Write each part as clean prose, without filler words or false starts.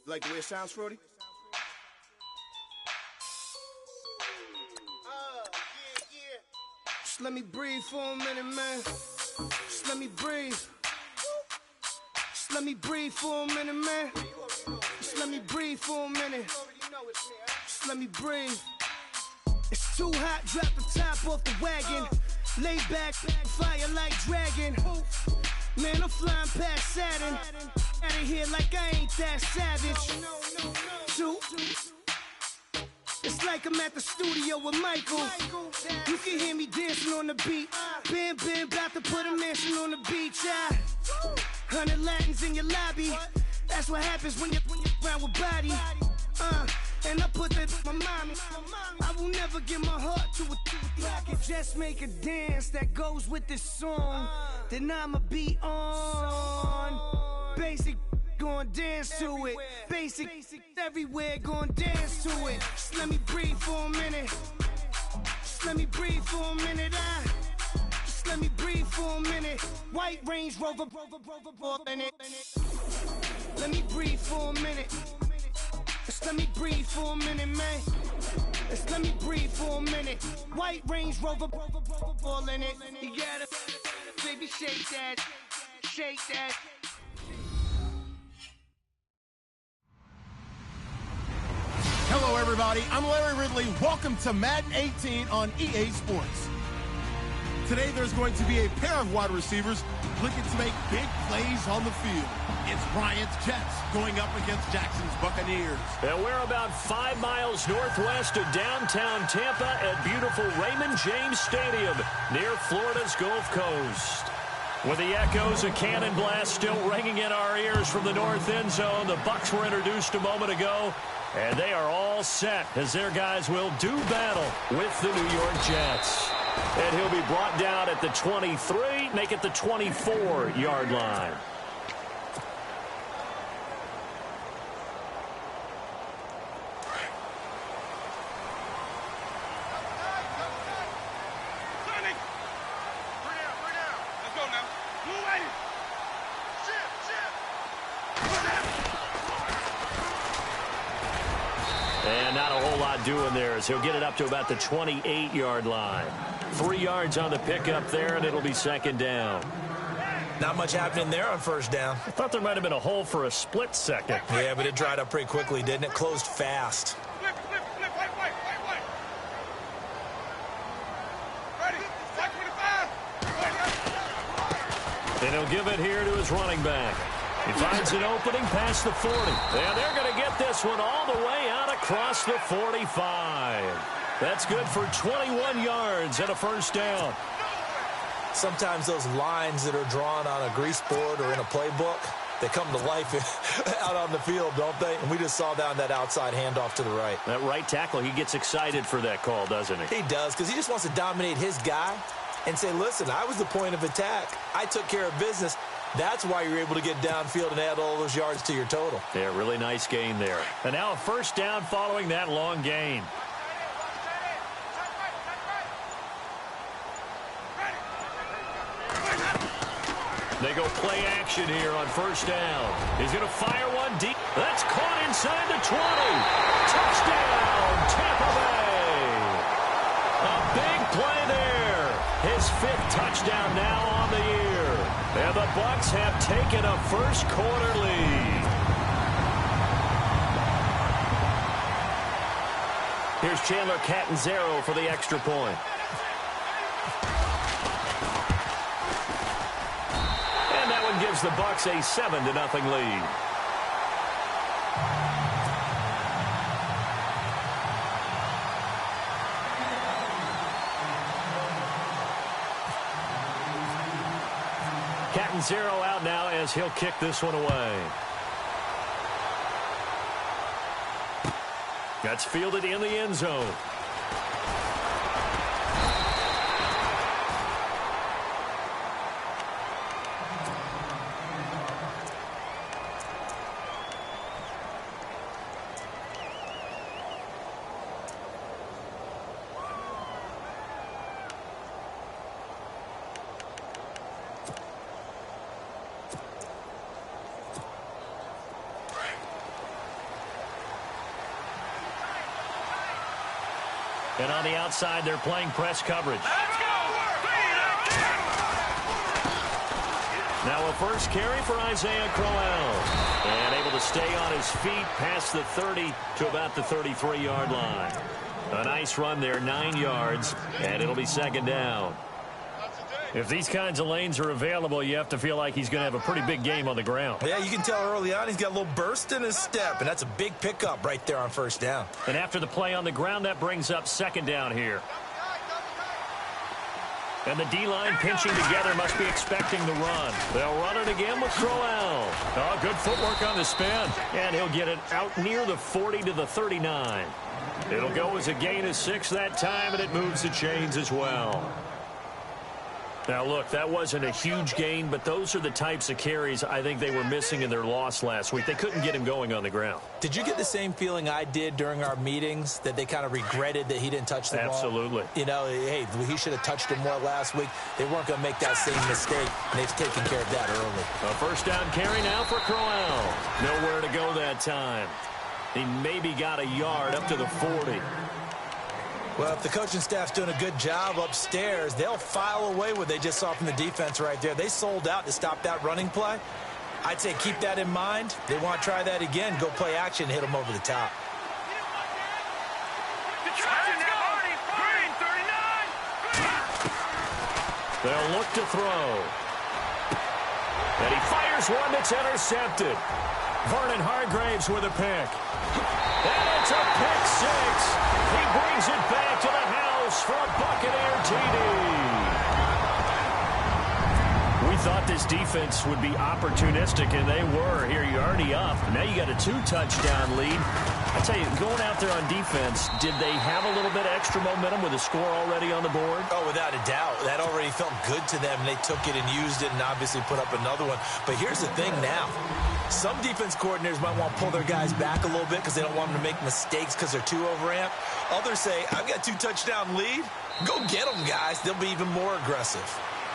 Like the way it sounds, Frody? Just let me breathe for a minute, man. Just let me breathe. Just let me breathe for a minute, man. Just let me breathe for a minute. Just let me breathe. It's too hot, drop the top off the wagon. Lay back, fire like dragon. Man, I'm flying past Saturn. Out of here like I ain't that savage. Two. It's like I'm at the studio with Michael. You can hear me dancing on the beat. Bam, bam, about to put a mansion on the beach. 100 Latins in your lobby. That's what happens when you're around with body. And I put that in my mommy. I will never give my heart to a I can just make a dance that goes with this song. Then I'ma be on. Basic, gon' dance to it. Basic, everywhere, gon' dance to it. Just let me breathe for a minute. Just let me breathe for a minute. Just let me breathe for a minute. White Range Rover, in it. Let me breathe for a minute. Just let me breathe for a minute, man. Just let me breathe for a minute. White Range Rover, all in it. You gotta, baby, shake that, shake that. Hello, everybody. I'm Larry Ridley. Welcome to Madden 18 on EA Sports. Today, there's going to be a pair of wide receivers looking to make big plays on the field. It's Bryant's Jets going up against Jackson's Buccaneers. And we're about 5 miles northwest of downtown Tampa at beautiful Raymond James Stadium near Florida's Gulf Coast. With the echoes of cannon blast still ringing in our ears from the north end zone, the Bucs were introduced a moment ago, and they are all set as their guys will do battle with the New York Jets. And he'll be brought down at the 23, make it the 24-yard line. And not a whole lot doing there as he'll get it up to about the 28-yard line. 3 yards on the pickup there, and it'll be second down. Not much happening there on first down. I thought there might have been a hole for a split second. Yeah, but it dried up pretty quickly, didn't it? Closed fast. And he'll give it here to his running back. He finds an opening past the 40. And they're going to get this one all the way out across the 45. That's good for 21 yards and a first down. Sometimes those lines that are drawn on a grease board or in a playbook, they come to life out on the field, don't they? And we just saw down that outside handoff to the right. That right tackle, he gets excited for that call, doesn't he? He does, because he just wants to dominate his guy and say, listen, I was the point of attack. I took care of business. That's why you're able to get downfield and add all those yards to your total. Yeah, really nice gain there. And now a first down following that long gain. They go play action here on first down. He's going to fire one deep. That's caught inside the 20. Touchdown, Tampa Bay. A big play there. His 5th touchdown now on the year. And the Bucs have taken a first quarter lead. Here's Chandler Catanzaro for the extra point. And that one gives the Bucs a 7-0 lead. Catanzaro out now as he'll kick this one away. That's fielded in the end zone. And on the outside, they're playing press coverage. Now a first carry for Isaiah Crowell. And able to stay on his feet past the 30 to about the 33-yard line. A nice run there, 9 yards, and it'll be second down. If these kinds of lanes are available, you have to feel like he's going to have a pretty big game on the ground. Yeah, you can tell early on he's got a little burst in his step, and that's a big pickup right there on first down. And after the play on the ground, that brings up second down here. And the D-line pinching together must be expecting the run. They'll run it again with Crowell. Oh, good footwork on the spin. And he'll get it out near the 40 to the 39. It'll go as a gain of 6 that time, and it moves the chains as well. Now, look, that wasn't a huge gain, but those are the types of carries I think they were missing in their loss last week. They couldn't get him going on the ground. Did you get the same feeling I did during our meetings, that they kind of regretted that he didn't touch the ball? Absolutely. You know, hey, he should have touched him more last week. They weren't going to make that same mistake, and they've taken care of that early. A first down carry now for Crowell. Nowhere to go that time. He maybe got a yard up to the 40. Well, if the coaching staff's doing a good job upstairs, they'll file away what they just saw from the defense right there. They sold out to stop that running play. I'd say keep that in mind. They want to try that again. Go play action, hit them over the top. They'll look to throw. And he fires one that's intercepted. Vernon Hargraves with a pick. And it's a pick 6. He brings it back to the house for a Buccaneer TD. We thought this defense would be opportunistic, and they were. Here, you're already up. Now you got a 2-touchdown lead. I tell you, going out there on defense, did they have a little bit of extra momentum with a score already on the board? Oh, without a doubt. That already felt good to them, and they took it and used it and obviously put up another one. But here's the thing now. Some defense coordinators might want to pull their guys back a little bit because they don't want them to make mistakes because they're too overamped. Others say, I've got 2-touchdown lead. Go get them, guys. They'll be even more aggressive.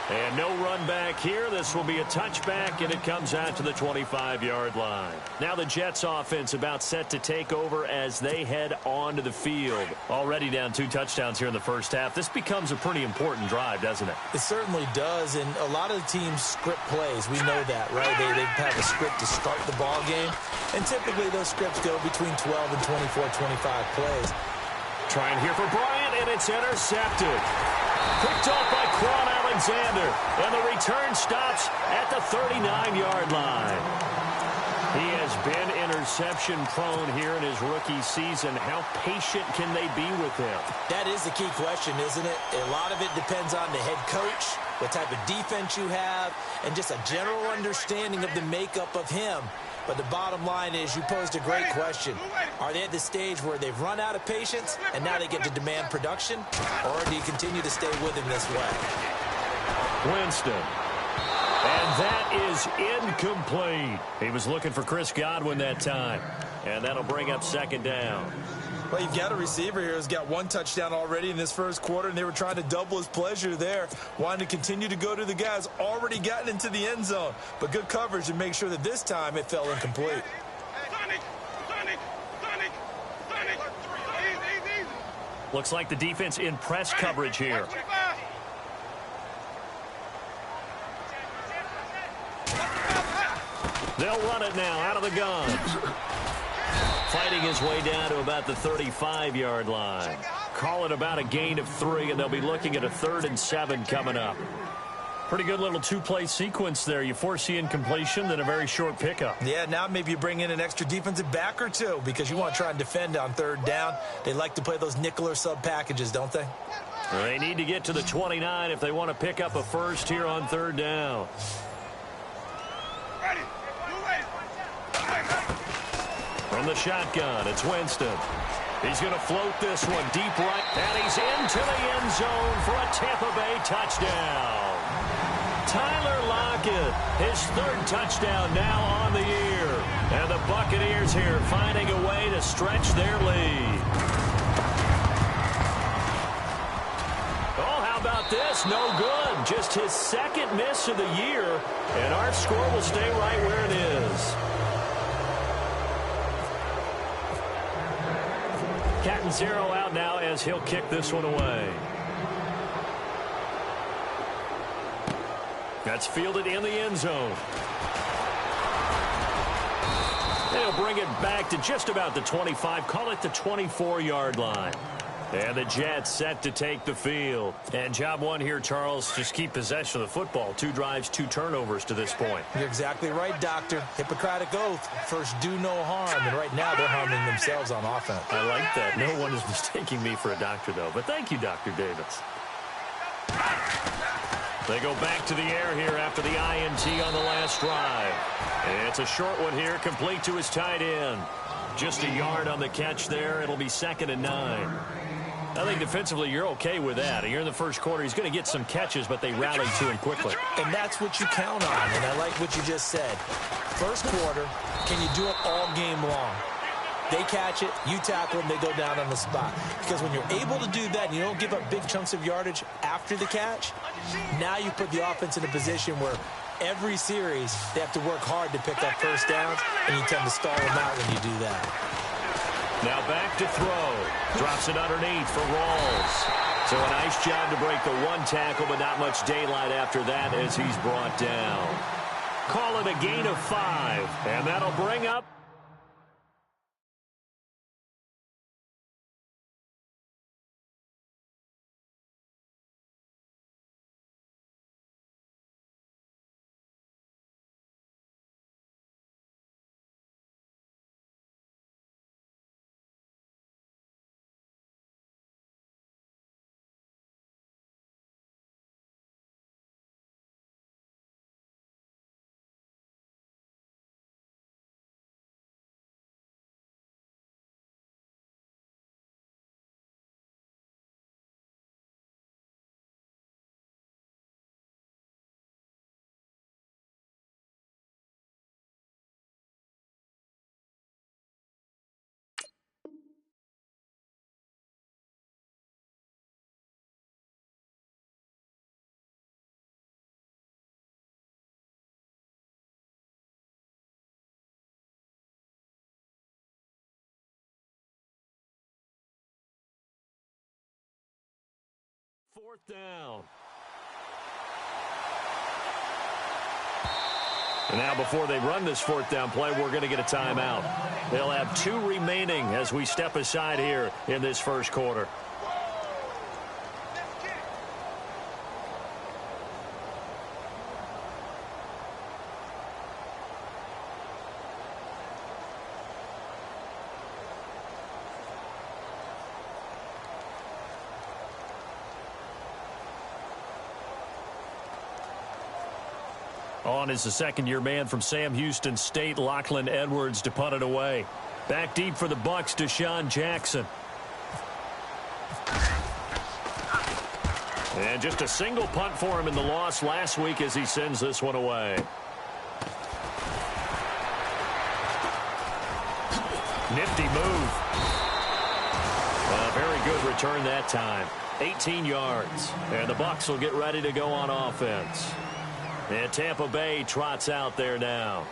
And no run back here. This will be a touchback, and it comes out to the 25-yard line. Now the Jets offense about set to take over as they head onto the field. Already down 2 touchdowns here in the first half. This becomes a pretty important drive, doesn't it? It certainly does, and a lot of the teams script plays. We know that, right? They have a script to start the ball game, and typically those scripts go between 12 and 24, 25 plays. Trying here for Bryant, and it's intercepted. Picked off by Quan Alexander, and the return stops at the 39-yard line. He has been interception-prone here in his rookie season. How patient can they be with him? That is the key question, isn't it? A lot of it depends on the head coach, what type of defense you have, and just a general understanding of the makeup of him. But the bottom line is you posed a great question. Are they at the stage where they've run out of patience and now they get to demand production? Or do you continue to stay with him this way? Winston. And that is incomplete. He was looking for Chris Godwin that time. And that'll bring up second down. Well, you've got a receiver here who's got 1 touchdown already in this first quarter, and they were trying to double his pleasure there, wanting to continue to go to the guys already gotten into the end zone. But good coverage to make sure that this time it fell incomplete. Looks like the defense in press coverage here. They'll run it now out of the gun. Fighting his way down to about the 35-yard line. Call it about a gain of 3, and they'll be looking at a 3rd and 7 coming up. Pretty good little 2-play sequence there. You force the incompletion, then a very short pickup. Yeah, now maybe you bring in an extra defensive back or 2 because you want to try and defend on 3rd down. They like to play those nickel or sub packages, don't they? They need to get to the 29 if they want to pick up a first here on 3rd down. From the shotgun, it's Winston. He's going to float this one deep right, and he's into the end zone for a Tampa Bay touchdown. Tyler Lockett, his 3rd touchdown now on the year. And the Buccaneers here finding a way to stretch their lead. Oh, how about this? No good. Just his 2nd miss of the year, and our score will stay right where it is. Cat and 0 out out now as he'll kick this one away. That's fielded in the end zone. They'll bring it back to just about the 25, call it the 24-yard line. And the Jets set to take the field. And job one here, Charles, just keep possession of the football. 2 drives, 2 turnovers to this point. You're exactly right, Doctor. Hippocratic oath. First, do no harm. And right now, they're harming themselves on offense. I like that. No one is mistaking me for a doctor, though. But thank you, Dr. Davis. They go back to the air here after the INT on the last drive. It's a short one here, complete to his tight end. Just a yard on the catch there. It'll be 2nd and 9. I think defensively you're okay with that. You're in the first quarter. He's going to get some catches, but they rallied to him quickly. And that's what you count on, and I like what you just said. First quarter, can you do it all game long? They catch it, you tackle them, they go down on the spot. Because when you're able to do that and you don't give up big chunks of yardage after the catch, now you put the offense in a position where every series they have to work hard to pick up first downs, and you tend to stall them out when you do that. Now back to throw. Drops it underneath for Rawls. So a nice job to break the 1 tackle, but not much daylight after that as he's brought down. Call it a gain of 5, and that'll bring up fourth down. And now before they run this 4th down play, we're going to get a timeout. They'll have 2 remaining as we step aside here in this first quarter. On is the second-year man from Sam Houston State, Lachlan Edwards, to punt it away. Back deep for the Bucs, Deshaun Jackson. And just a single punt for him in the loss last week as he sends this one away. Nifty move. A very good return that time. 18 yards. And the Bucs will get ready to go on offense. And Tampa Bay trots out there now.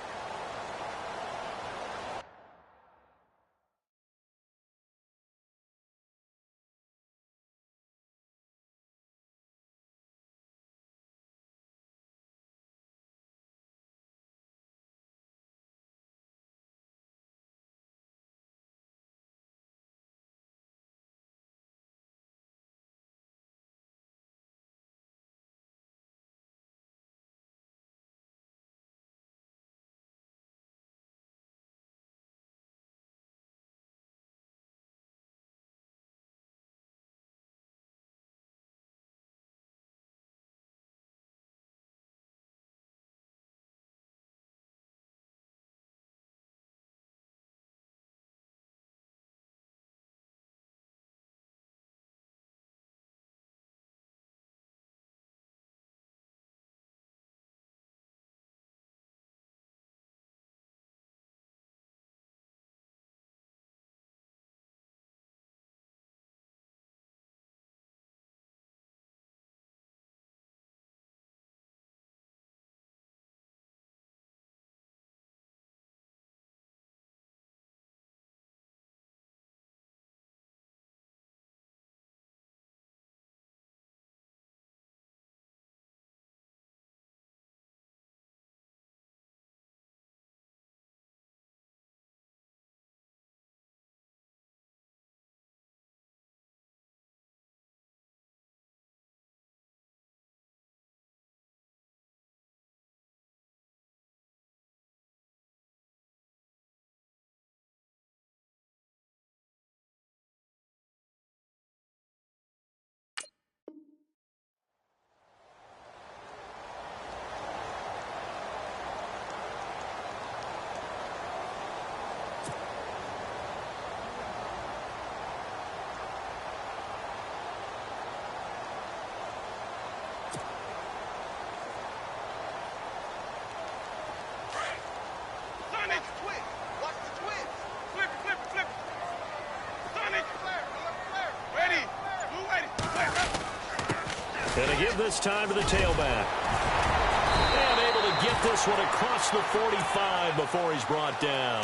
And they give this time to the tailback. And able to get this one across the 45 before he's brought down.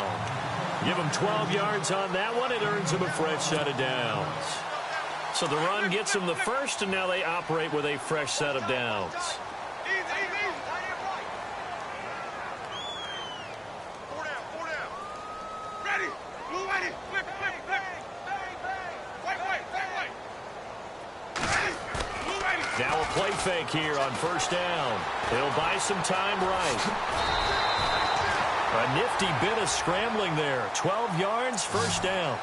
Give him 12 yards on that one. It earns him a fresh set of downs. So the run gets him the first, and now they operate with a fresh set of downs. Now a play fake here on first down. He'll buy some time right. A nifty bit of scrambling there. 12 yards, first down.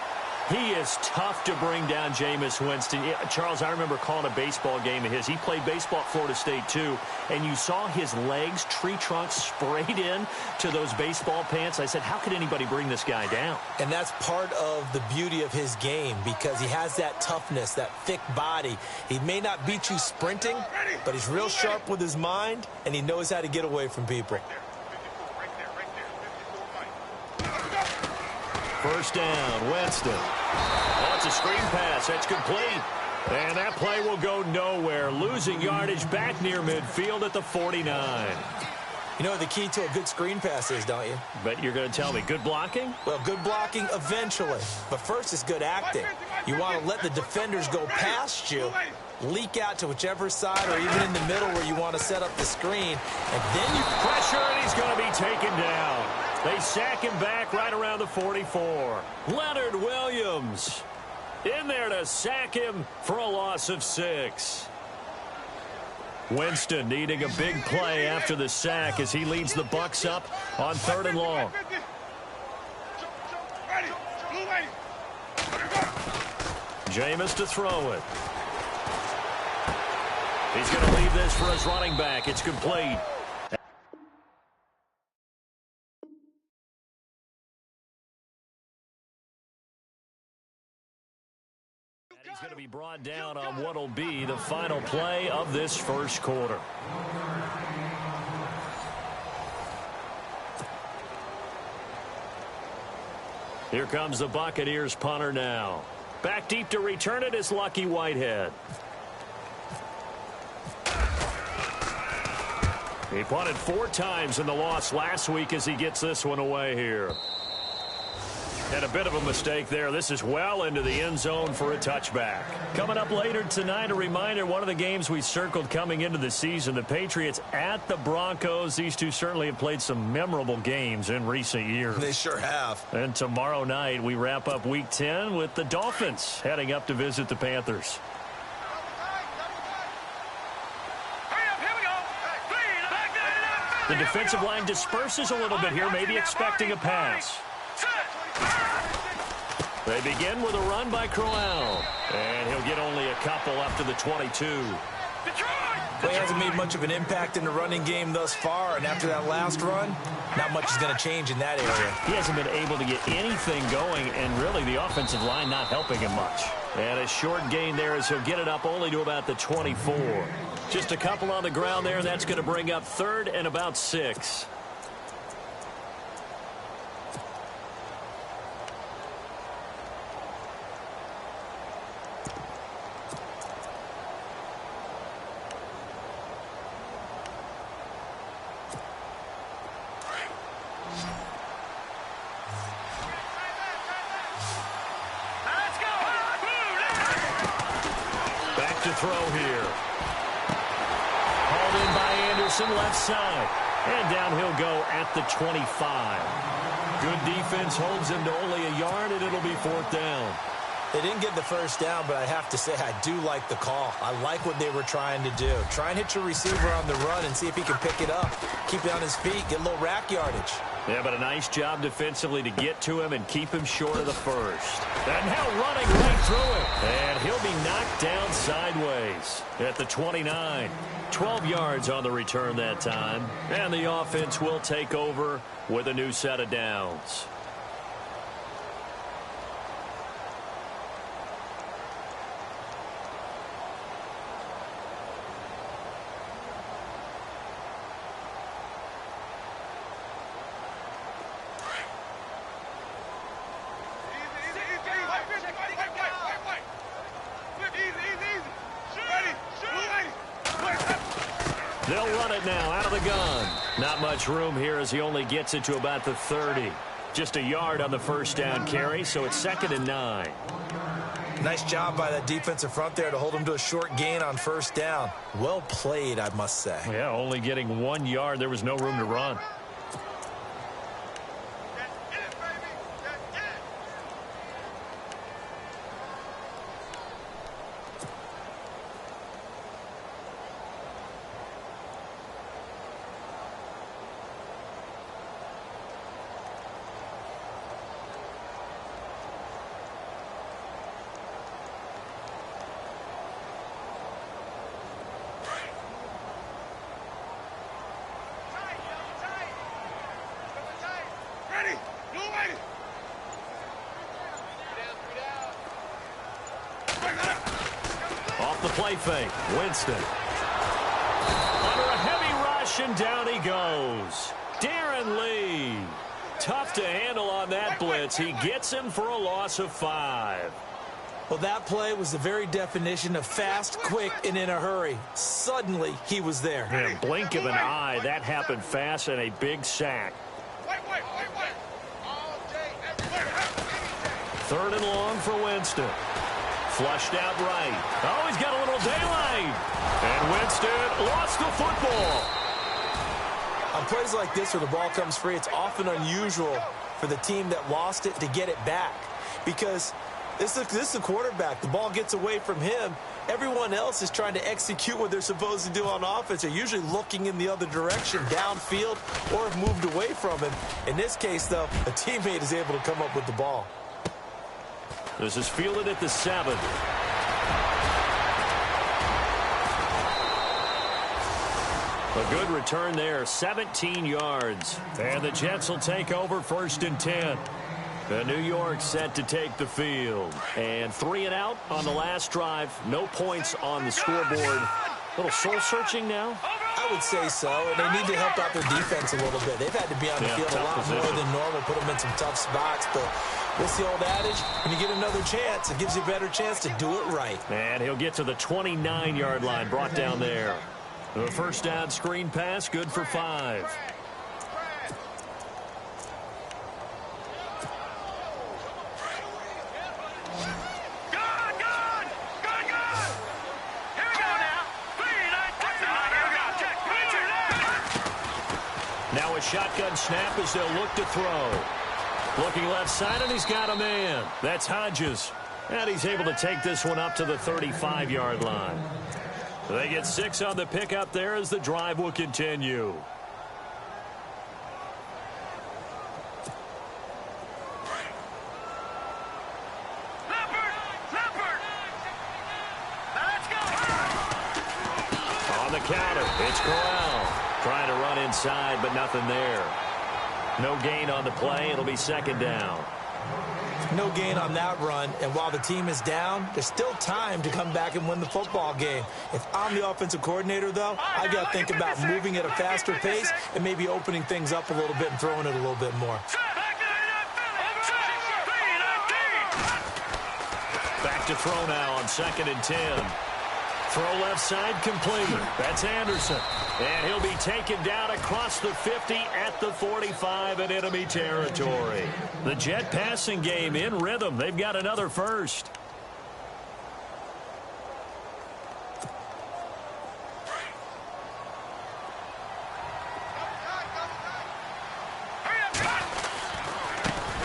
He is tough to bring down, Jameis Winston. Charles, I remember calling a baseball game of his. He played baseball at Florida State, too, and you saw his legs, tree trunks sprayed in to those baseball pants. I said, how could anybody bring this guy down? And that's part of the beauty of his game because he has that toughness, that thick body. He may not beat you sprinting, but he's real sharp with his mind, and he knows how to get away from people. First down, Winston. Oh, it's a screen pass. That's complete. And that play will go nowhere. Losing yardage back near midfield at the 49. You know what the key to a good screen pass is, don't you? But you're going to tell me, good blocking? Well, good blocking eventually. But first is good acting. You want to let the defenders go past you, leak out to whichever side or even in the middle where you want to set up the screen, and then you pressure, and he's going to be taken down. They sack him back right around the 44. Leonard Williams in there to sack him for a loss of 6. Winston needing a big play after the sack as he leads the Bucs up on 3rd and long. Jameis to throw it. He's going to leave this for his running back. It's complete. He's going to be brought down on what will be the final play of this first quarter. Here comes the Buccaneers punter now. Back deep to return it is Lucky Whitehead. He punted 4 times in the loss last week as he gets this one away here. And a bit of a mistake there. This is well into the end zone for a touchback. Coming up later tonight, a reminder, one of the games we circled coming into the season, the Patriots at the Broncos. These two certainly have played some memorable games in recent years. They sure have. And tomorrow night, we wrap up Week 10 with the Dolphins heading up to visit the Panthers. The defensive line disperses a little bit here, maybe expecting a pass. They begin with a run by Crowell. And he'll get only a couple up to the 22. He hasn't made much of an impact in the running game thus far, and after that last run, not much is going to change in that area. He hasn't been able to get anything going, and really the offensive line not helping him much. And a short gain there as he'll get it up only to about the 24. Just a couple on the ground there, and that's going to bring up 3rd and about 6. Throw here. Hauled in by Anderson, left side. And down he'll go at the 25. Good defense holds him to only a yard, and it'll be 4th down. They didn't get the first down, but I have to say I do like the call. I like what they were trying to do. Try and hit your receiver on the run and see if he can pick it up. Keep it on his feet, get a little rack yardage. Yeah, but a nice job defensively to get to him and keep him short of the first. And now running right through it. And he'll be knocked down sideways at the 29. 12 yards on the return that time. And the offense will take over with a new set of downs. They'll run it now out of the gun. Not much room here as he only gets it to about the 30. Just a yard on the first down carry, so it's 2nd and 9. Nice job by that defensive front there to hold him to a short gain on first down. Well played, I must say. Yeah, only getting 1 yard. There was no room to run. Off the play fake, Winston. Under a heavy rush, and down he goes. Darren Lee. Tough to handle on that blitz. He gets him for a loss of 5. Well, that play was the very definition of fast, quick, and in a hurry. Suddenly, he was there. In a blink of an eye, that happened fast, and a big sack. 3rd and long for Winston. Flushed out right. Oh, he's got a little daylight. And Winston lost the football. On plays like this where the ball comes free, it's often unusual for the team that lost it to get it back. Because this is the quarterback. The ball gets away from him. Everyone else is trying to execute what they're supposed to do on offense. They're usually looking in the other direction, downfield, or have moved away from him. In this case, though, a teammate is able to come up with the ball. This is fielded at the 7. A good return there, 17 yards. And the Jets will take over 1st and 10. The New York set to take the field. And 3 and out on the last drive. No points on the scoreboard. A little soul-searching now? I would say so, and they need to help out their defense a little bit. They've had to be on the field a lot more than normal, put them in some tough spots. But what's the old adage? When you get another chance, it gives you a better chance to do it right. And he'll get to the 29-yard line, brought down there. The first down screen pass, good for 5. Now a shotgun snap as they'll look to throw. Looking left side, and he's got a man. That's Hodges. And he's able to take this one up to the 35-yard line. They get 6 on the pickup there as the drive will continue. On the counter, it's Corral. Trying to run inside, but nothing there. No gain on the play. It'll be 2nd down. No gain on that run, and while the team is down, there's still time to come back and win the football game. If I'm the offensive coordinator, though, I've got to think about moving at a faster pace and maybe opening things up a little bit and throwing it a little bit more. Back to throw now on 2nd and 10. Throw left side complete. That's Anderson. And he'll be taken down across the 50 at the 45 in enemy territory. The Jet passing game in rhythm. They've got another first.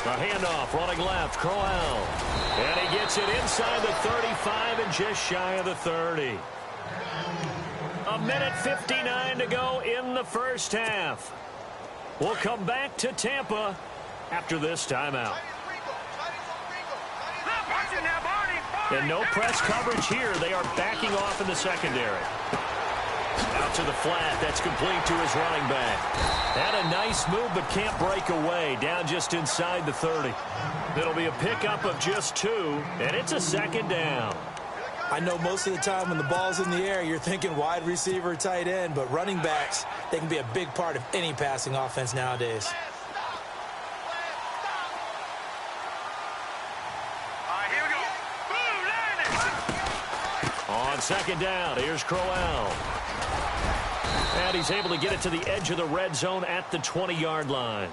A handoff running left. Crowell. And he gets it inside the 35 and just shy of the 30. A minute 59 to go in the first half. We'll come back to Tampa after this timeout. And no press coverage here. They are backing off in the secondary. Out to the flat. That's complete to his running back. Had a nice move but can't break away. Down just inside the 30. It'll be a pickup of just 2, and it's a 2nd down. I know most of the time when the ball's in the air, you're thinking wide receiver, tight end, but running backs, they can be a big part of any passing offense nowadays. On 2nd down, here's Crowell. And he's able to get it to the edge of the red zone at the 20-yard line.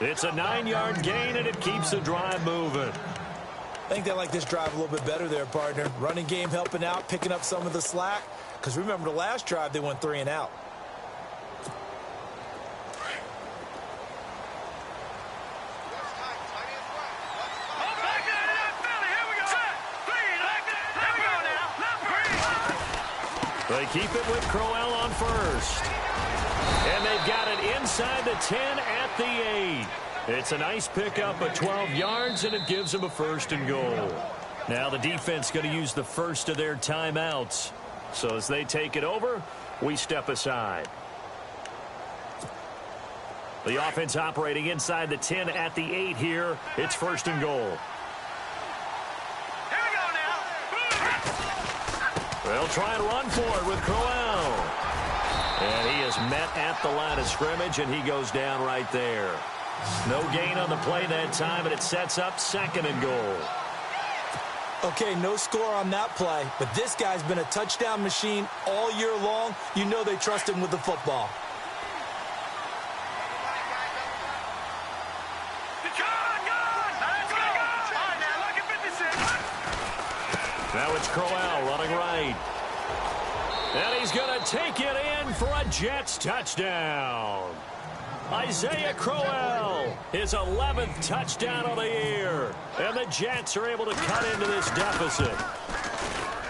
It's a 9-yard gain, and it keeps the drive moving. I think they like this drive a little bit better there, partner. Running game helping out, picking up some of the slack. Because remember, the last drive, they went 3 and out. They keep it with Crowell on first. And they've got it inside the 10 at the 8. It's a nice pickup of 12 yards, and it gives them a 1st and goal. Now the defense going to use the first of their timeouts. So as they take it over, we step aside. The offense operating inside the 10 at the 8 here. It's 1st and goal. They'll try and run for it with Crowell. And he is met at the line of scrimmage, and he goes down right there. No gain on the play that time, and it sets up 2nd and goal. Okay, no score on that play, but this guy's been a touchdown machine all year long. You know they trust him with the football. Now it's Crowell running right. And he's going to take it in for a Jets touchdown. Isaiah Crowell, his 11th touchdown of the year. And the Jets are able to cut into this deficit.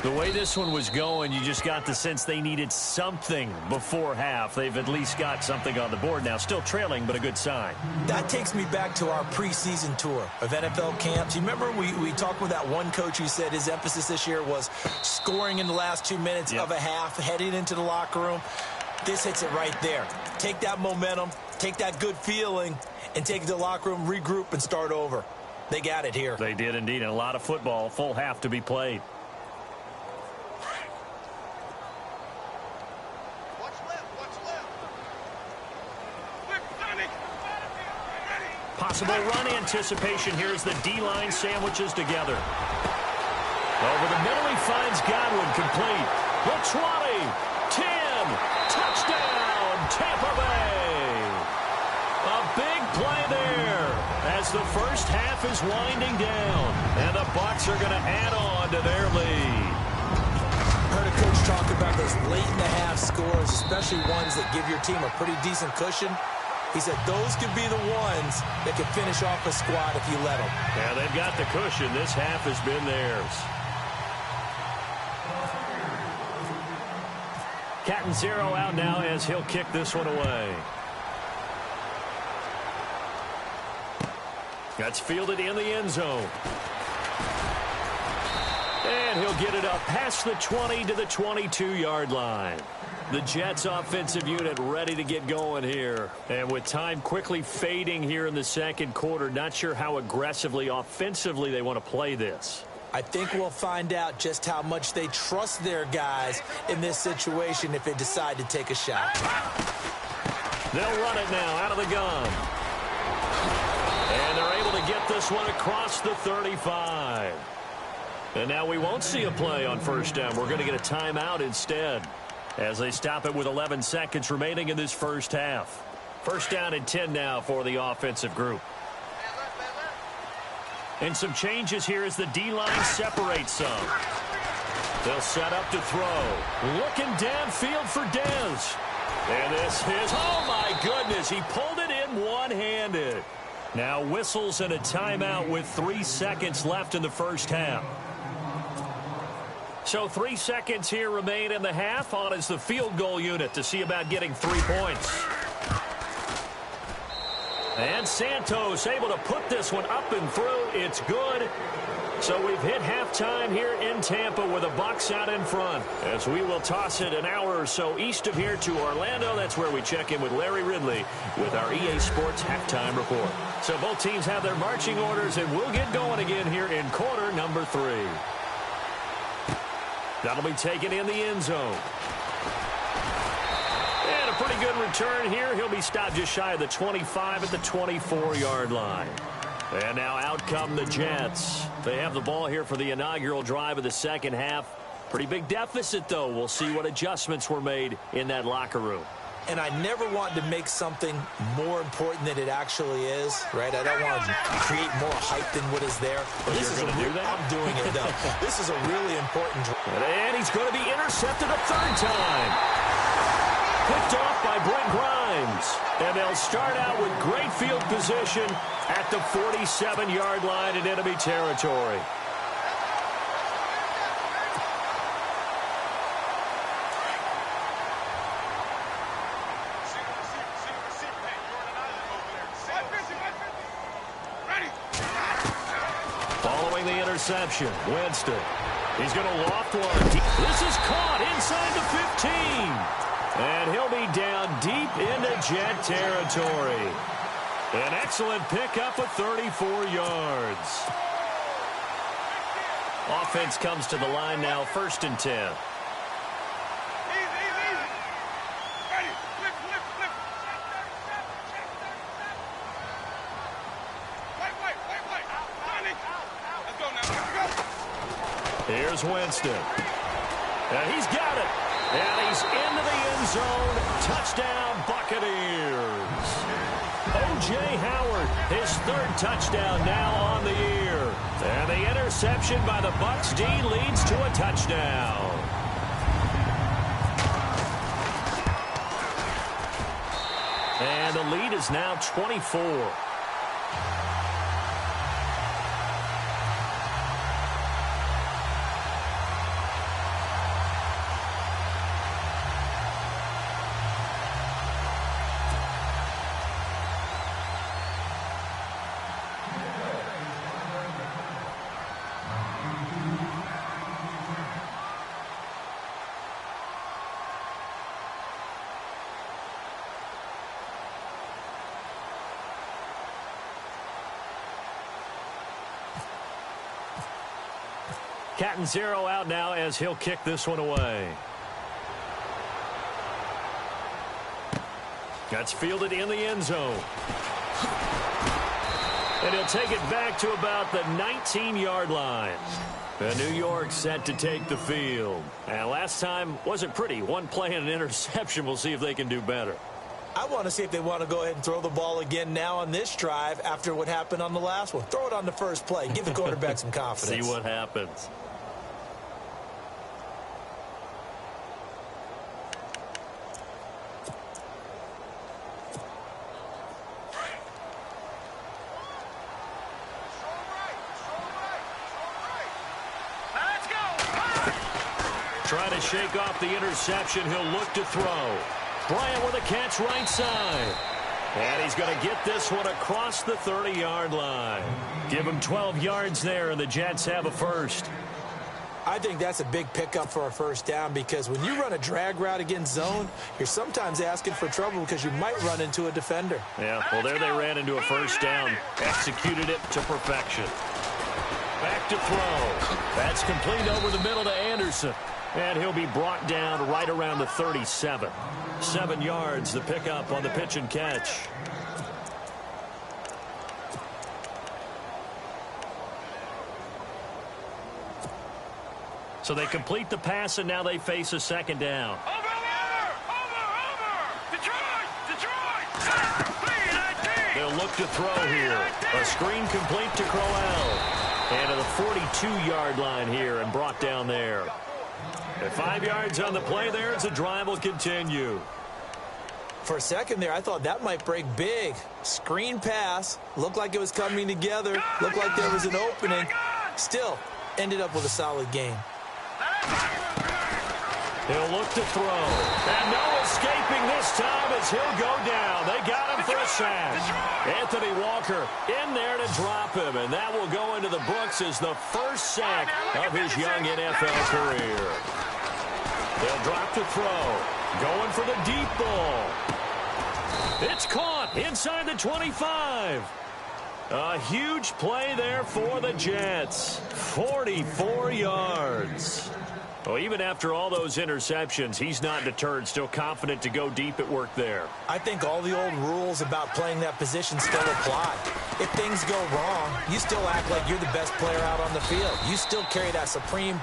The way this one was going, you just got the sense they needed something before half. They've at least got something on the board now. Still trailing, but a good sign. That takes me back to our preseason tour of NFL camps. You remember we talked with that one coach who said his emphasis this year was scoring in the last 2 minutes of a half, heading into the locker room. This hits it right there. Take that momentum, take that good feeling, and take it to the locker room, regroup, and start over. They got it here. They did indeed, and a lot of football, full half to be played. Possible run anticipation here as the D-line sandwiches together. Over the middle, he finds Godwin complete. The 20, 10, touchdown, Tampa Bay. A big play there as the first half is winding down, and the Bucs are going to add on to their lead. Heard a coach talk about those late-in-the-half scores, especially ones that give your team a pretty decent cushion. He said those could be the ones that can finish off a squad if you let them. Yeah, they've got the cushion. This half has been theirs. Catanzaro out now as he'll kick this one away. That's fielded in the end zone. And he'll get it up past the 20 to the 22-yard line. The Jets offensive unit ready to get going here. And with time quickly fading here in the second quarter, not sure how aggressively, offensively they want to play this. I think we'll find out just how much they trust their guys in this situation if they decide to take a shot. They'll run it now out of the gun. And they're able to get this one across the 35. And now we won't see a play on first down. We're going to get a timeout instead, as they stop it with 11 seconds remaining in this first half. First down and 10 now for the offensive group. And some changes here as the D-line separates some. They'll set up to throw. Looking downfield for Dez. And this is, oh my goodness, he pulled it in one-handed. Now whistles and a timeout with 3 seconds left in the first half. So 3 seconds here remain in the half. On is the field goal unit to see about getting 3 points. And Santos able to put this one up and through. It's good. So we've hit halftime here in Tampa with the Bucs out in front, as we will toss it an hour or so east of here to Orlando. That's where we check in with Larry Ridley with our EA Sports halftime report. So both teams have their marching orders, and we'll get going again here in quarter number 3. That'll be taken in the end zone. And a pretty good return here. He'll be stopped just shy of the 25 at the 24-yard line. And now out come the Jets. They have the ball here for the inaugural drive of the second half. Pretty big deficit, though. We'll see what adjustments were made in that locker room. And I never want to make something more important than it actually is, right? I don't want to create more hype than what is there. But this is I'm doing it, though. This is a really important drive. And he's going to be intercepted a third time. Picked off by Brent Grimes. And they'll start out with great field position at the 47-yard line in enemy territory. Following the interception, Winston. He's going to loft one. This is caught inside the 15. And he'll be down deep into Jet territory. An excellent pickup of 34 yards. Offense comes to the line now, 1st and 10. Here's Winston. And he's got it. And he's into the end zone. Touchdown, Buccaneers. O.J. Howard, his 3rd touchdown now on the year. And the interception by the Bucs D leads to a touchdown. And the lead is now 24. Cat and 0 out now as he'll kick this one away. That's fielded in the end zone. And he'll take it back to about the 19-yard line. And New York set to take the field. And last time wasn't pretty. One play and an interception. We'll see if they can do better. I want to see if they want to go ahead and throw the ball again now on this drive after what happened on the last one. Throw it on the first play. Give the quarterback some confidence. See what happens. Trying to shake off the interception. He'll look to throw. Bryant with a catch right side. And he's going to get this one across the 30-yard line. Give him 12 yards there, and the Jets have a first. I think that's a big pickup for a first down because when you run a drag route against zone, you're sometimes asking for trouble because you might run into a defender. Yeah, well, there they ran into a first down. Executed it to perfection. Back to throw. That's complete over the middle to Anderson. And he'll be brought down right around the 37. 7 yards, the pickup on the pitch and catch. So they complete the pass, and now they face a second down. They'll look to throw here. A screen complete to Crowell. And to the 42-yard line here and brought down there. At 5 yards on the play there, as the drive will continue. For a second there, I thought that might break big. Screen pass. Looked like it was coming together. Looked like there was an opening. Still, ended up with a solid game. He'll look to throw. And no escaping this time as he'll go down. They got him for a sack. Anthony Walker in there to drop him. And that will go into the books as the first sack of his young NFL career. They'll drop to throw. Going for the deep ball. It's caught inside the 25. A huge play there for the Jets. 44 yards. Well, even after all those interceptions, he's not deterred, still confident to go deep at work there. I think all the old rules about playing that position still apply. If things go wrong, you still act like you're the best player out on the field. You still carry that supreme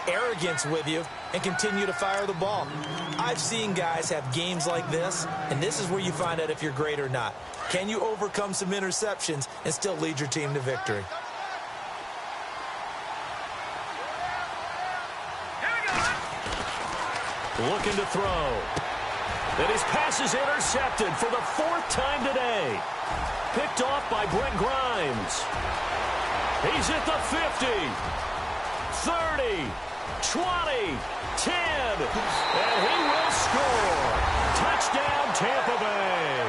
arrogance with you and continue to fire the ball. I've seen guys have games like this, and this is where you find out if you're great or not. Can you overcome some interceptions and still lead your team to victory? Looking to throw. And his pass is intercepted for the 4th time today. Picked off by Brent Grimes. He's at the 50, 30, 20, 10, and he will score. Touchdown, Tampa Bay.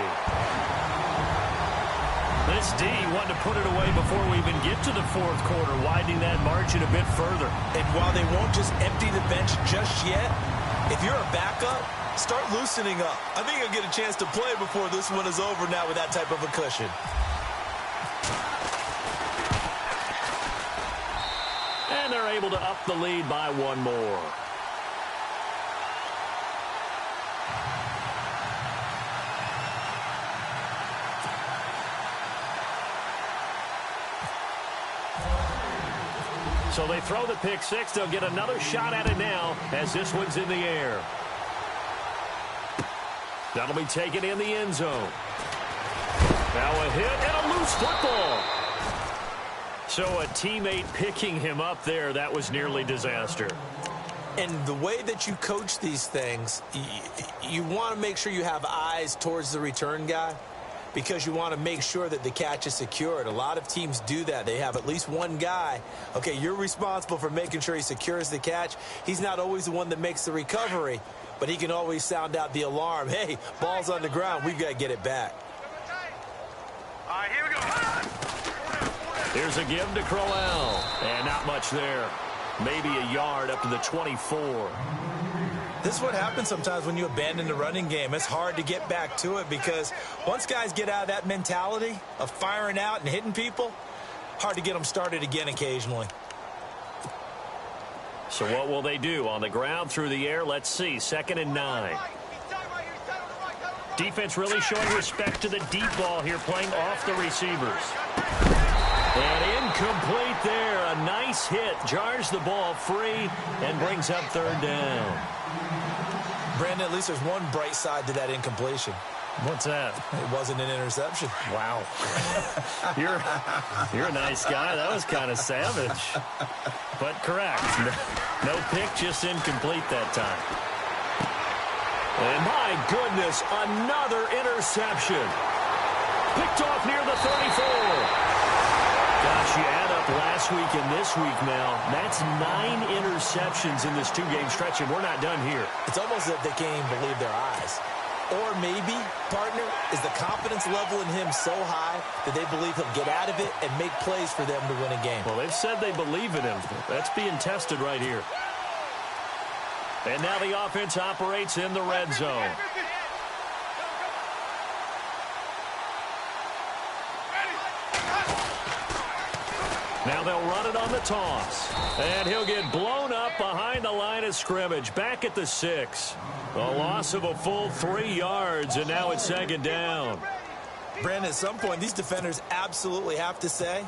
This D wanted to put it away before we even get to the 4th quarter, widening that margin a bit further. And while they won't just empty the bench just yet, if you're a backup, start loosening up. I think you'll get a chance to play before this one is over now with that type of a cushion. And they're able to up the lead by 1 more. So they throw the pick 6. They'll get another shot at it now as this one's in the air. That'll be taken in the end zone. Now a hit and a loose football. So a teammate picking him up there, that was nearly disaster. And the way that you coach these things, you want to make sure you have eyes towards the return guy because you want to make sure that the catch is secured. A lot of teams do that. They have at least one guy. Okay, you're responsible for making sure he secures the catch. He's not always the one that makes the recovery, but he can always sound out the alarm. Hey, ball's on the ground. We've got to get it back. All right, here we go. Here's a give to Crowell. And not much there. Maybe a yard up to the 24. This is what happens sometimes when you abandon the running game. It's hard to get back to it because once guys get out of that mentality of firing out and hitting people, hard to get them started again occasionally. So what will they do? On the ground, through the air, let's see. 2nd and 9. Defense really showing respect to the deep ball here, playing off the receivers. And incomplete there. A nice hit. Jars the ball free and brings up 3rd down. Brandon, at least there's one bright side to that incompletion. What's that? It wasn't an interception. Wow. You're a nice guy. That was kind of savage. But correct. No pick, just incomplete that time. And my goodness, another interception. Picked off near the 34. Gosh, you add up last week and this week now. That's 9 interceptions in this 2-game stretch, and we're not done here. It's almost as if they can't even believe their eyes. Or maybe, partner, is the confidence level in him so high that they believe he'll get out of it and make plays for them to win a game. Well, they've said they believe in him. That's being tested right here. And now the offense operates in the red zone. Now they'll run it on the toss. And he'll get blown up behind the line of scrimmage. Back at the 6. A loss of a full 3 yards, and now it's 2nd down. Brandon, at some point, these defenders absolutely have to say,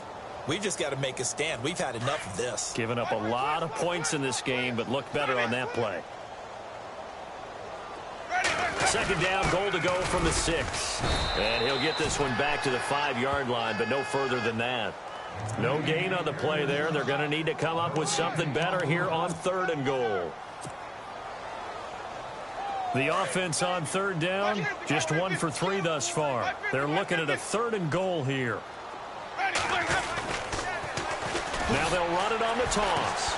we've just got to make a stand. We've had enough of this. Giving up a lot of points in this game, but looked better on that play. 2nd down, goal to go from the 6. And he'll get this one back to the 5-yard line, but no further than that. No gain on the play there. They're going to need to come up with something better here on 3rd and goal. The offense on 3rd down, just 1 for 3 thus far. They're looking at a 3rd and goal here. Now they'll run it on the toss.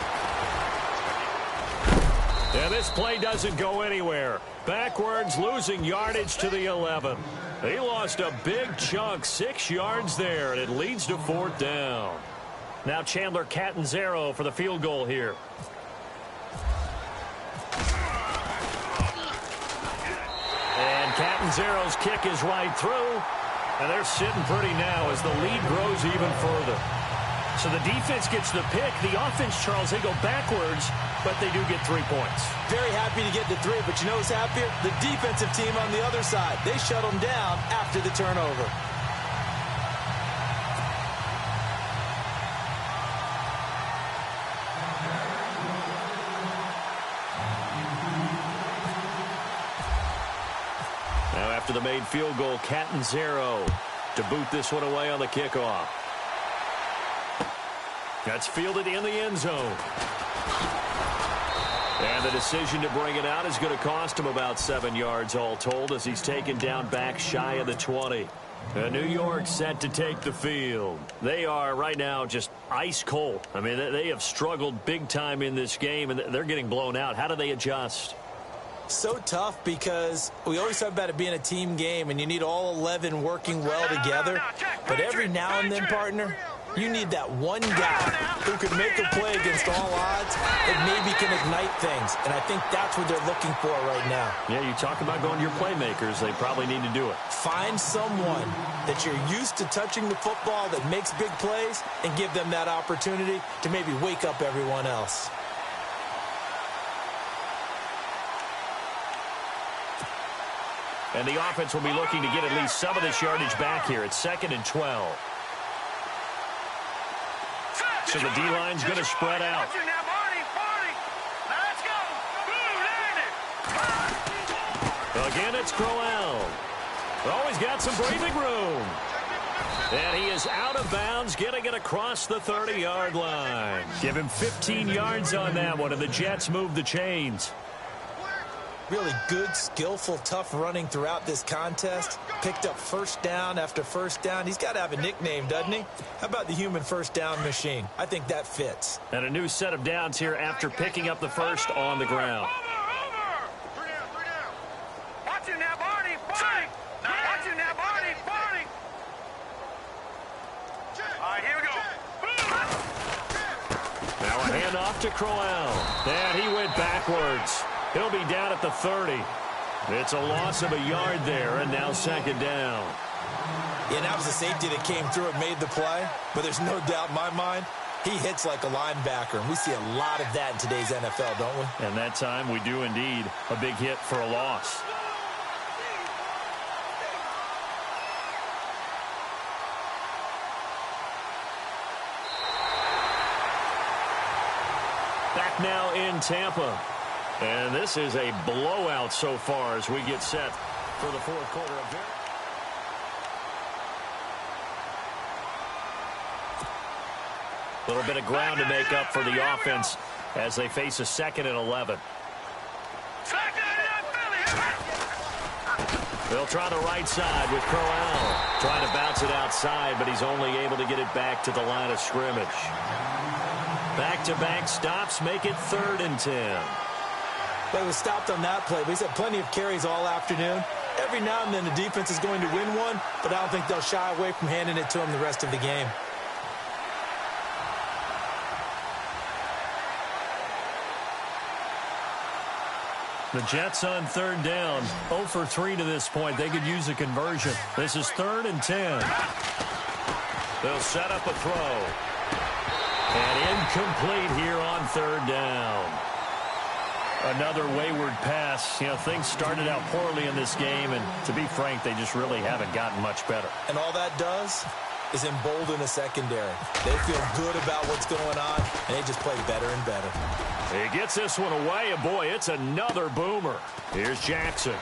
And this play doesn't go anywhere. Backwards, losing yardage to the 11. He lost a big chunk, 6 yards there, and it leads to 4th down. Now Chandler Catanzaro for the field goal here. And Catanzaro's kick is right through, and they're sitting pretty now as the lead grows even further. So the defense gets the pick. The offense, Charles, they go backwards, but they do get 3 points. Very happy to get the 3, but you know who's happier? The defensive team on the other side. They shut them down after the turnover. after the made field goal. Catanzaro to boot this one away on the kickoff. That's fielded in the end zone. And the decision to bring it out is going to cost him about 7 yards all told as he's taken down back shy of the 20. New York set to take the field. They are right now just ice cold. I mean, they have struggled big time in this game, and they're getting blown out. How do they adjust? So tough because we always talk about it being a team game, and you need all 11 working well together. But every now and then, partner, you need that one guy who can make a play against all odds that maybe can ignite things. And I think that's what they're looking for right now. Yeah, you talk about going to your playmakers. They probably need to do it. Find someone that you're used to touching the football that makes big plays and give them that opportunity to maybe wake up everyone else. And the offense will be looking to get at least some of this yardage back here. It's 2nd and 12. So the D-line's going to spread out. Again, it's Crowell. Always got some breathing room. And he is out of bounds, getting it across the 30-yard line. Give him 15 yards on that one, and the Jets move the chains. Really good, skillful, tough running throughout this contest. Picked up first down after first down. He's got to have a nickname, doesn't he? How about the human first down machine? I think that fits. And a new set of downs here after picking up the first on the ground. Watch him now, Barney. Barney. Watch him now, Barney. Barney. All right, here we go. Now a handoff to Crowell. And he went backwards. He'll be down at the 30. It's a loss of a yard there, and now 2nd down. Yeah, that was the safety that came through and made the play. But there's no doubt in my mind, he hits like a linebacker. And we see a lot of that in today's NFL, don't we? And that time we do indeed. A big hit for a loss. Back now in Tampa. And this is a blowout so far as we get set for the 4th quarter of here. A little bit of ground to make up for the offense as they face a 2nd and 11. They'll try the right side with Crowell. Trying to bounce it outside, but he's only able to get it back to the line of scrimmage. Back-to-back stops make it 3rd and 10. But it was stopped on that play. But he's had plenty of carries all afternoon. Every now and then the defense is going to win one, but I don't think they'll shy away from handing it to him the rest of the game. The Jets on 3rd down. 0 for 3 to this point. They could use a conversion. This is 3rd and 10. They'll set up a throw. And incomplete here on 3rd down. Another wayward pass. You know, things started out poorly in this game, and to be frank, they just really haven't gotten much better. And all that does is embolden the secondary. They feel good about what's going on, and they just play better and better. He gets this one away, and boy, it's another boomer. Here's Jackson.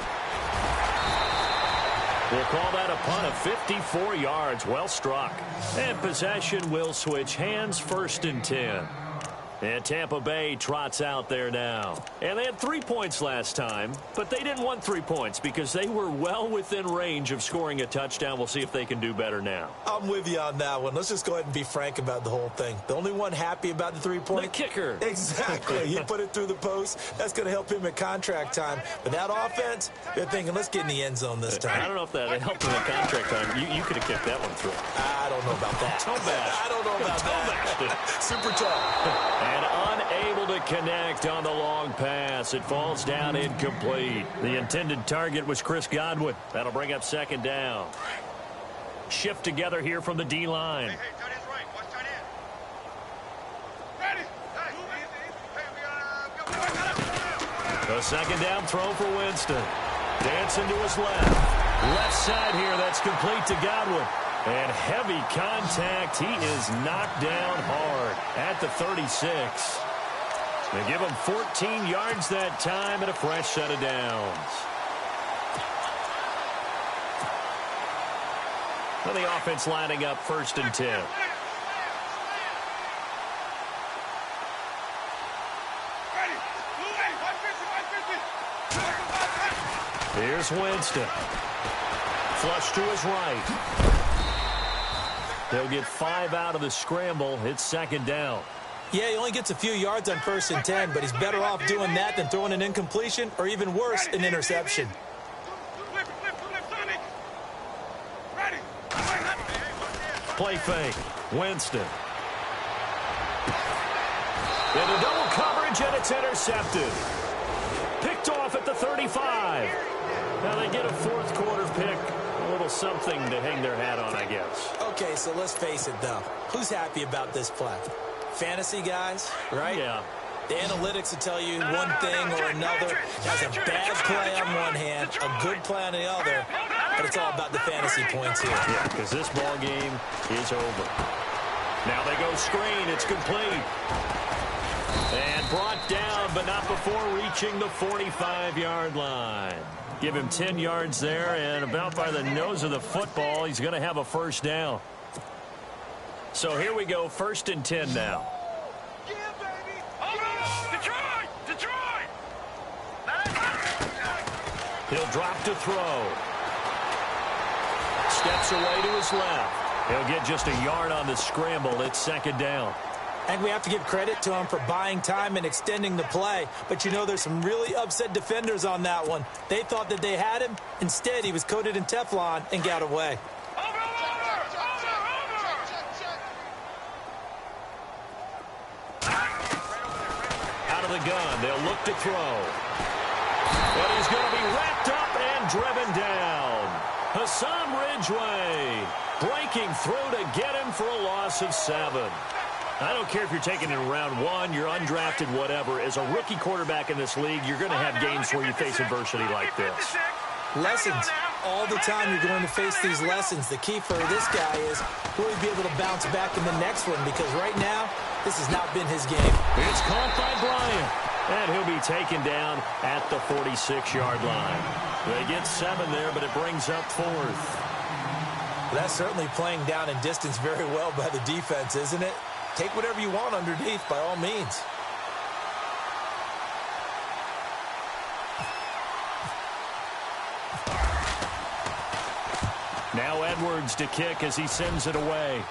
We'll call that a punt of 54 yards. Well struck. And possession will switch hands. 1st and 10. And Tampa Bay trots out there now. And they had 3 points last time, but they didn't want 3 points because they were well within range of scoring a touchdown. We'll see if they can do better now. I'm with you on that one. Let's just go ahead and be frank about the whole thing. The only one happy about the 3-point? The kicker. Exactly. He put it through the post. That's going to help him at contract time. But that offense, they're thinking, let's get in the end zone this time. I don't know if that helped him at contract time. You could have kicked that one through. I don't know about that. I don't know about that. Super tall. And unable to connect on the long pass. It falls down incomplete. The intended target was Chris Godwin. That'll bring up 2nd down. Shift together here from the D-line. Hey, tight end's right. Watch tight end. Ready. The 2nd down throw for Winston. Dancing to his left. Left side here. That's complete to Godwin. And heavy contact. He is knocked down hard at the 36. They give him 14 yards that time and a fresh set of downs. And the offense lining up 1st and 10. Here's Winston. Flush to his right. They'll get 5 out of the scramble. It's 2nd down. Yeah, he only gets a few yards on 1st and 10, but he's better off doing that than throwing an incompletion or even worse, an interception. Play fake. Winston. Into double coverage, and it's intercepted. Picked off at the 35. Now they get a 4th quarter pick. A little something to hang their hat on, I guess. Okay, so let's face it, though. Who's happy about this play? Fantasy guys, right? Yeah. The analytics will tell you one thing or another. Has a bad play on one hand, a good play on the other, but it's all about the fantasy points here. Yeah, because this ball game is over. Now they go screen. It's complete. And brought down, but not before reaching the 45-yard line. Give him 10 yards there, and about by the nose of the football, he's going to have a 1st down. So here we go, 1st and 10 now. Detroit! He'll drop to throw. Steps away to his left. He'll get just a yard on the scramble. It's 2nd down. And we have to give credit to him for buying time and extending the play. But, you know, there's some really upset defenders on that one. They thought that they had him. Instead, he was coated in Teflon and got away. Out of the gun, they'll look to throw. But he's going to be wrapped up and driven down. Hassan Ridgeway breaking through to get him for a loss of 7. I don't care if you're taking it in round 1, you're undrafted, whatever. As a rookie quarterback in this league, you're going to have games where you face adversity like this. Lessons. All the time you're going to face these lessons. The key for this guy is will he be able to bounce back in the next one? Because right now, this has not been his game. It's caught by Bryant. And he'll be taken down at the 46-yard line. They get 7 there, but it brings up 4th. That's certainly playing down in distance very well by the defense, isn't it? Take whatever you want underneath, by all means. Now Edwards to kick as he sends it away.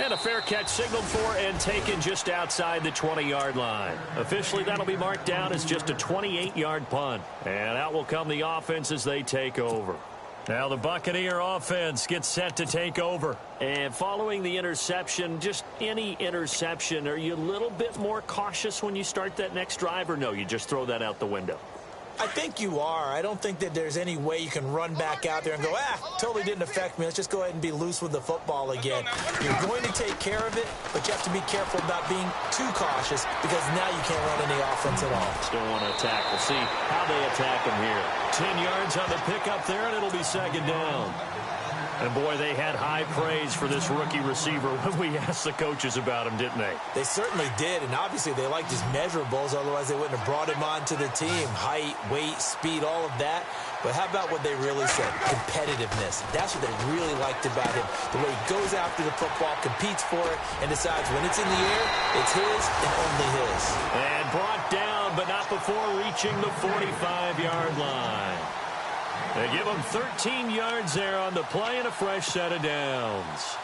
And a fair catch signaled for and taken just outside the 20-yard line. Officially, that'll be marked down as just a 28-yard punt. And out will come the offense as they take over. Now the Buccaneer offense gets set to take over. And following the interception, just any interception, are you a little bit more cautious when you start that next drive, or no, you just throw that out the window? I think you are. I don't think that there's any way you can run back out there and go, totally didn't affect me. Let's just go ahead and be loose with the football again. You're going to take care of it, but you have to be careful about being too cautious because now you can't run any offense at all. Still want to attack. We'll see how they attack him here. 10 yards on the pickup there, and it'll be 2nd down. And, boy, they had high praise for this rookie receiver when we asked the coaches about him, didn't they? They certainly did, and obviously they liked his measurables. Otherwise, they wouldn't have brought him onto the team. Height, weight, speed, all of that. But how about what they really said? Competitiveness. That's what they really liked about him. The way he goes after the football, competes for it, and decides when it's in the air, it's his and only his. And brought down, but not before reaching the 45-yard line. They give him 13 yards there on the play and a fresh set of downs.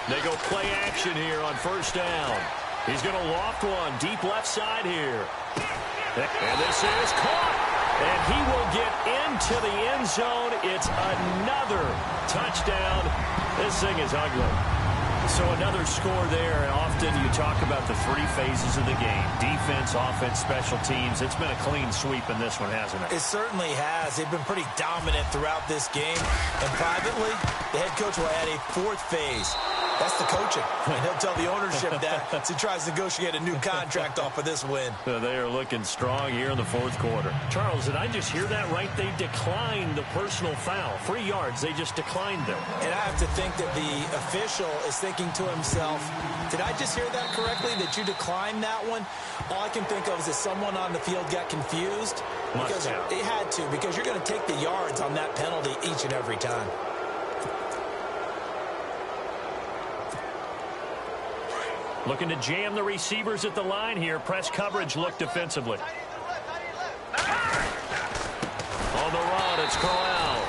They go play action here on 1st down. He's going to loft one deep left side here. And this is caught. And he will get into the end zone. It's another touchdown. This thing is ugly. So another score there, and often you talk about the 3 phases of the game. Defense, offense, special teams. It's been a clean sweep in this one, hasn't it? It certainly has. They've been pretty dominant throughout this game. And privately, the head coach will add a 4th phase. That's the coaching. And he'll tell the ownership that as he tries to negotiate a new contract off of this win. They are looking strong here in the fourth quarter. Charles, did I just hear that right? They declined the personal foul. 3 yards. They just declined them. And I have to think that the official is thinking to himself, did I just hear that correctly, that you declined that one? All I can think of is that someone on the field got confused. Because it had to, because you're going to take the yards on that penalty each and every time. Looking to jam the receivers at the line here. Press coverage look defensively. On the run, it's Crowell.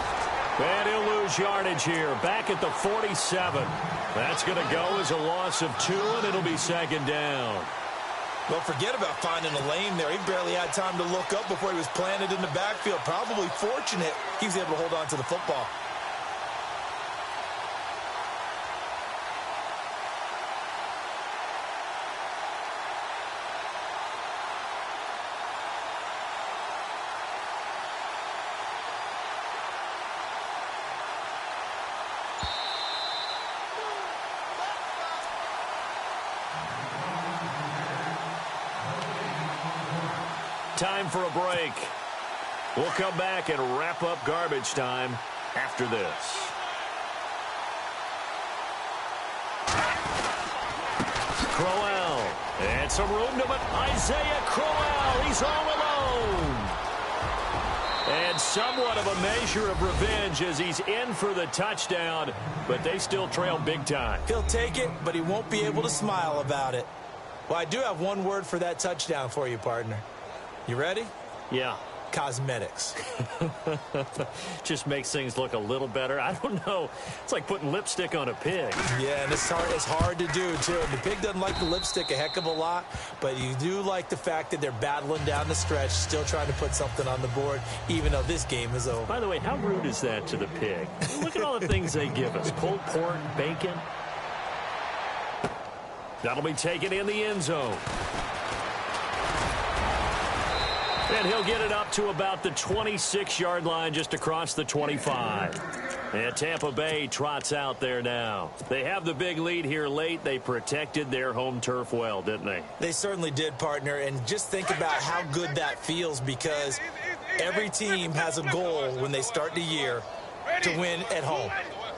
And he'll lose yardage here. Back at the 47. That's going to go as a loss of 2, and it'll be second down. Well, forget about finding a lane there. He barely had time to look up before he was planted in the backfield. Probably fortunate he was able to hold on to the football. Time for a break. We'll come back and wrap up garbage time after this. Crowell. And some room to Isaiah Crowell. He's all alone. And somewhat of a measure of revenge as he's in for the touchdown, but they still trail big time. He'll take it, but he won't be able to smile about it. Well, I do have one word for that touchdown for you, partner. You ready? Yeah. Cosmetics. Just makes things look a little better. I don't know. It's like putting lipstick on a pig. Yeah, and it's hard to do, too. The pig doesn't like the lipstick a heck of a lot, but you do like the fact that they're battling down the stretch, still trying to put something on the board, even though this game is over. By the way, how rude is that to the pig? Look at all the things they give us. Pulled pork, bacon. That'll be taken in the end zone. And he'll get it up to about the 26-yard line just across the 25. And Tampa Bay trots out there now. They have the big lead here late. They protected their home turf well, didn't they? They certainly did, partner. And just think about how good that feels, because every team has a goal when they start the year to win at home.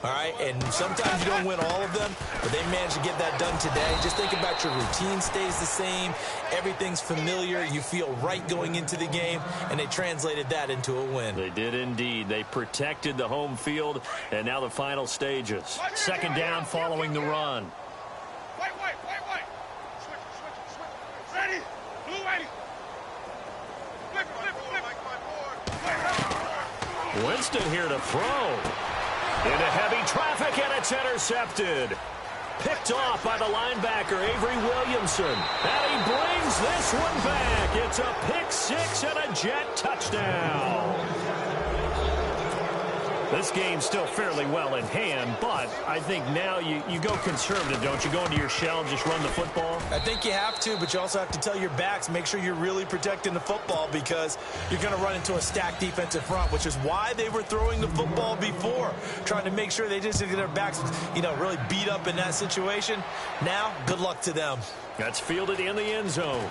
All right, and sometimes you don't win all of them, but they managed to get that done today. Just think about your routine stays the same. Everything's familiar. You feel right going into the game, and they translated that into a win. They did indeed. They protected the home field, and now the final stages. Second down following the run. White. Switch. Ready? Blue, ready. Flip. Winston here to throw. Into heavy traffic, and it's intercepted. Picked off by the linebacker, Avery Williamson. And he brings this one back. It's a pick six and a Jet touchdown. This game's still fairly well in hand, but I think now you go conservative, don't you? Go into your shell and just run the football? I think you have to, but you also have to tell your backs, make sure you're really protecting the football, because you're going to run into a stacked defensive front, which is why they were throwing the football before, trying to make sure they just get their backs, really beat up in that situation. Now, good luck to them. That's fielded in the end zone.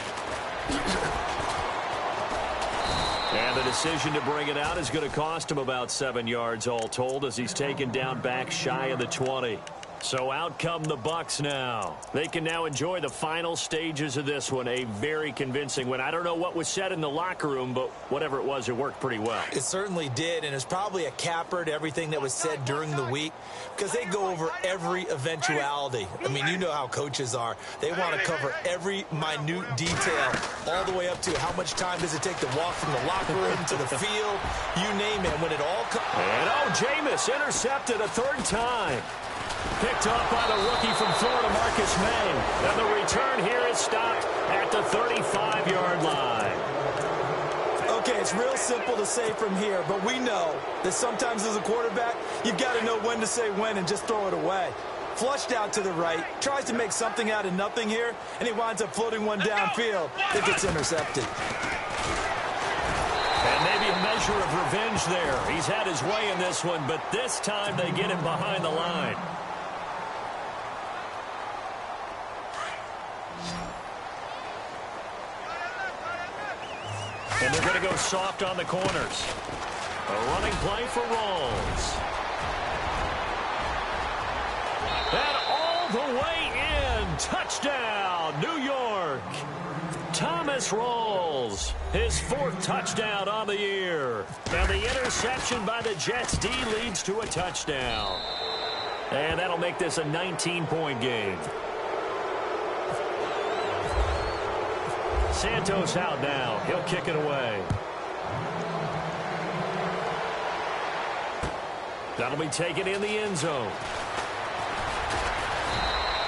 And the decision to bring it out is going to cost him about 7 yards all told, as he's taken down back shy of the 20. So out come the Bucs now. They can now enjoy the final stages of this one. A very convincing win. I don't know what was said in the locker room, but whatever it was, it worked pretty well. It certainly did, and it's probably a capper to everything that was said during the week, because they go over every eventuality. I mean, you know how coaches are. They want to cover every minute detail, all the way up to how much time does it take to walk from the locker room to the field. You name it. When it all comes. And Jameis intercepted a third time. Picked up by the rookie from Florida, Marcus May. And the return here is stopped at the 35-yard line. Okay, it's real simple to say from here, but we know that sometimes as a quarterback, you've got to know when to say when and just throw it away. Flushed out to the right, tries to make something out of nothing here, and he winds up floating one downfield that gets intercepted. And maybe a measure of revenge there. He's had his way in this one, but this time they get him behind the line. And they're going to go soft on the corners. A running play for Rawls. And all the way in. Touchdown, New York. Thomas Rawls, his 4th touchdown on the year. And the interception by the Jets D leads to a touchdown. And that'll make this a 19-point game. Santos out now. He'll kick it away. That'll be taken in the end zone.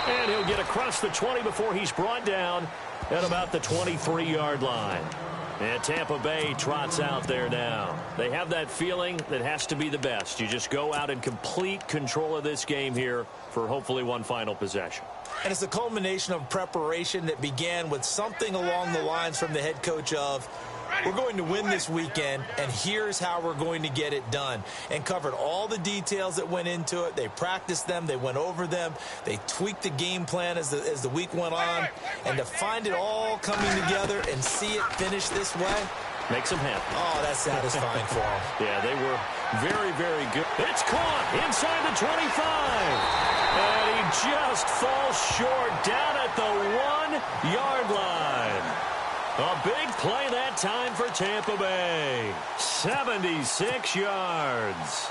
And he'll get across the 20 before he's brought down at about the 23-yard line. And Tampa Bay trots out there now. They have that feeling that has to be the best. You just go out in complete control of this game here for hopefully one final possession. And it's a culmination of preparation that began with something along the lines from the head coach of, we're going to win this weekend, and here's how we're going to get it done. And covered all the details that went into it. They practiced them. They went over them. They tweaked the game plan as the week went on. And to find it all coming together and see it finish this way, makes them happy. Oh, that's satisfying for them. Yeah, they were very, very good. It's caught inside the 25. And he just falls short down at the 1-yard line. A big play that time for Tampa Bay. 76 yards.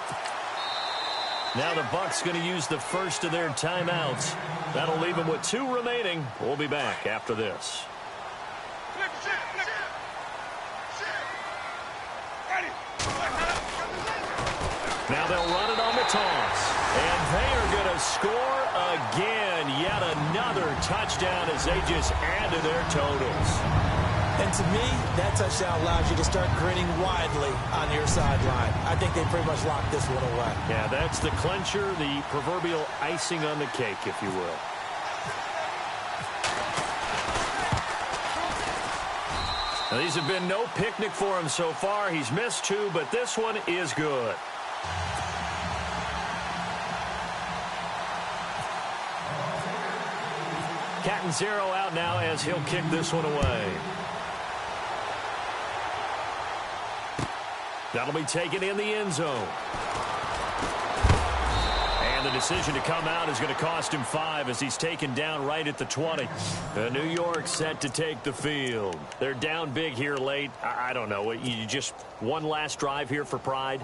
Now the Bucs going to use the first of their timeouts. That'll leave them with 2 remaining. We'll be back after this. Now they'll run it on the toss. And they are going to score again. Yet another touchdown as they just add to their totals. And to me, that touchdown allows you to start grinning widely on your sideline. I think they pretty much locked this one away. Yeah, that's the clincher, the proverbial icing on the cake, if you will. Now, these have been no picnic for him so far. He's missed 2, but this one is good. Catanzaro out now as he'll kick this one away. That'll be taken in the end zone. And the decision to come out is going to cost him 5 as he's taken down right at the 20. New York set to take the field. They're down big here late. I don't know. You just one last drive here for pride?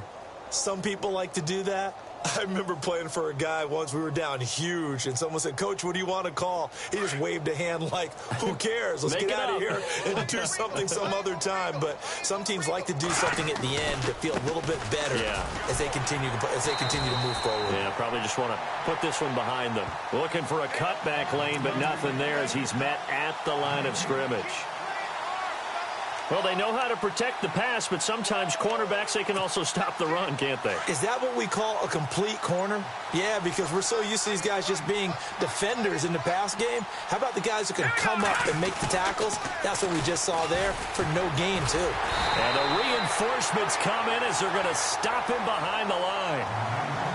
Some people like to do that. I remember playing for a guy once. We were down huge, and someone said, "Coach, what do you want to call?" He just waved a hand like, who cares? Let's get out of here and do something some other time. But some teams like to do something at the end to feel a little bit better as they continue to move forward. Yeah, probably just want to put this one behind them. Looking for a cutback lane, but nothing there as he's met at the line of scrimmage. Well, they know how to protect the pass, but sometimes cornerbacks, they can also stop the run, can't they? Is that what we call a complete corner? Yeah, because we're so used to these guys just being defenders in the pass game. How about the guys who can come up and make the tackles? That's what we just saw there for no gain, too. And the reinforcements come in as they're going to stop him behind the line.